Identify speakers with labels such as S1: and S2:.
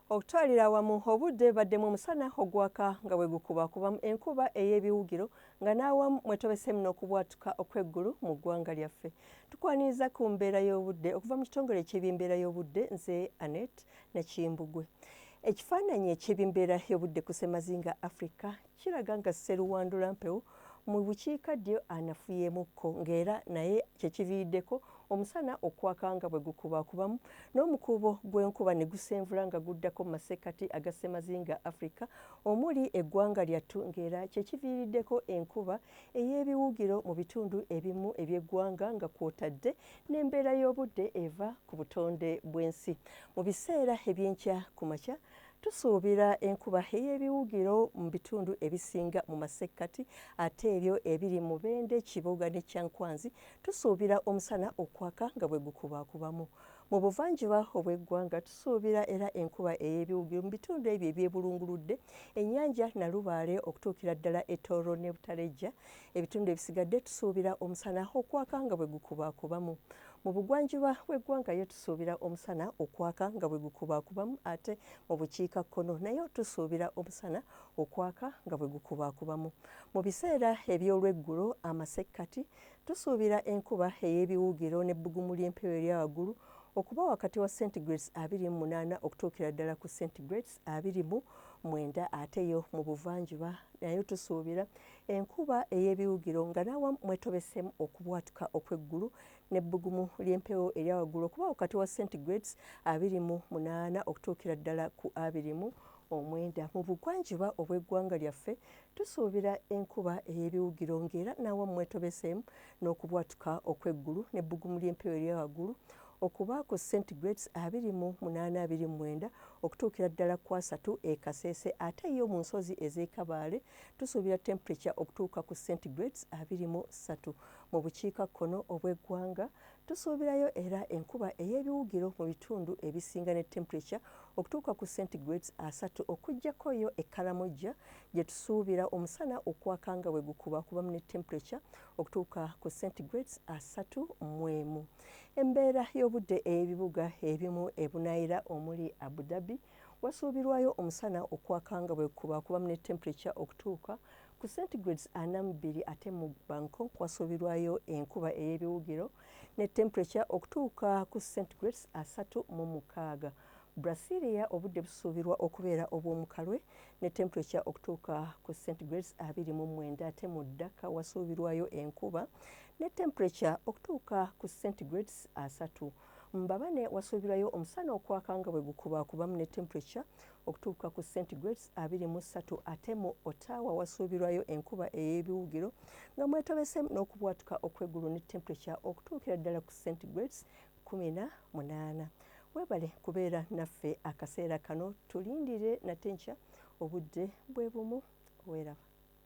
S1: Okutwalira awamu obudde baddemu omusana ogwaka nga bwe gukubakubamu enkuba ey'ebiwugiro nga n'awamu mwetobesemu n'okubwatuka okw'eggulu mu ggwanga lyaffe. Tukwaniriza ku mbeera y'obudde okuva mu kitongole eky'ebyembeera y'obudde, nze Annette Nakimbugwe. Ekifaananyi eky'ebyembeera y'obudde ku Ssemazinga Africa kiraga nga Sseruwandula Mpewu mu bukiikaddyo anafuyeemukko ng'era naye kyekiviiriddeko omusana okwaka nga bwe gukubakubamu n'omukuubo gw'enkuba ne gusenvula nga guddako mu masekkati aga Ssemazinga Africa omuli eggwanga lyattu ng'era kyekiviiriddeko enkuba ey'ebiwugiro mu bitundu ebimu eby'eggwanga nga kw'otadde n'embeera y'obudde eva ku butonde bw'ensi. Mu biseera eby'enkya ku makya tusuubira enkuba ey'ebiwugiro mu bitundu ebisinga mu masekkati ate ebyo ebiri mu Bende, Kiboga ne Kyankwanzi tusuubira omusana okwaka nga bwe gukubakubamu. Mu buvanjuba obw'eggwanga tusuubira era enkuba ey'ebiwugiro mu bitundu ebyo ebyebulunguludde ennyanja Nalubaale okutuukira ddala e Tooro ne Butalejja. Ebitundu ebisigadde tusuubira omusana okwaka nga bwe gukubakubamu. Mu bugwanjuba bw'eggwanga yo tusuubira omusana okwaka nga bwe gukubakubamu ate mu bukiikakkono nayo tusuubira omusana okwaka nga bwe gukubakubamu. Mu biseera eby'olweggulo amasekkati tusuubira enkuba ey'ebiwugiro n'ebbugumu ly'empewo erya waggulu okuba wakati wa centigrades 28 okutuukira ddala ku centigrades 29 ate yo mu buvanjuba nayo tusuubira enkuba ey'ebiwugiro nga n'awamu mwetobesemu okubwatuka okw'eggulu n'ebbugumu ly'empewo erya waggulu okuba wakati wa centigrades 28 okutuukira ddala ku 29. Mu bugwanjuba obw'eggwanga lyaffe tusuubira enkuba ey'ebiwugiro ng'era n'awamu mwetobesemu n'okubwatuka okw'eggulu n'ebbugumu ly'empewo erya waggulu okuba ku centigrades 28-29 okutuukira ddala ku 3 e Kasese ate yo mu nsozi ez'e Kabaale tusuubira temperature okutuuka ku centigrades 23. Mu bukiikakkono obw'eggwanga tusuubirayo era enkuba ey'ebiwugiro mu bitundu ebisinga ne temperature okutuuka ku centigrades 3 okuggyako yo e Kalamojja gye tusuubira omusana okwaka nga bwe gukubakubamu ne temperature okutuuka ku centigrades 31. Embeera y'obudde ey'ebibuga ebimu e Bunaayira omuli Abu Dhabi wasuubirwayo omusana okwaka nga bwe gukubakubamu ne temperature okutuuka ku centigrades 42 ate mu Bangkok wasuubirwayo enkuba ey'ebiwugiro ne temperature okutuuka ku centigrades 36. Brasilia obudde busuubirwa okubeera obw'omukalwe ne temperature okutuuka ku centigrades 29 ate mu Dhaka wasuubirwayo enkuba ne temperature okutuuka ku centigrades 3. Mbabane wasuubirwayo omusana okwaka nga bwe gukubakubamu ne temperature okutuuka ku centigrades 23 ate mu Ottawa wasuubirwayo enkuba ey'ebiwugiro nga mwetobesemu n'okubwatuka okw'eggulu ne temperature okutuukira ddala ku centigrades 18. Weebale kubeera naffe akaseera kano tulindire nate nkya obudde bwe bumu. Weeraba.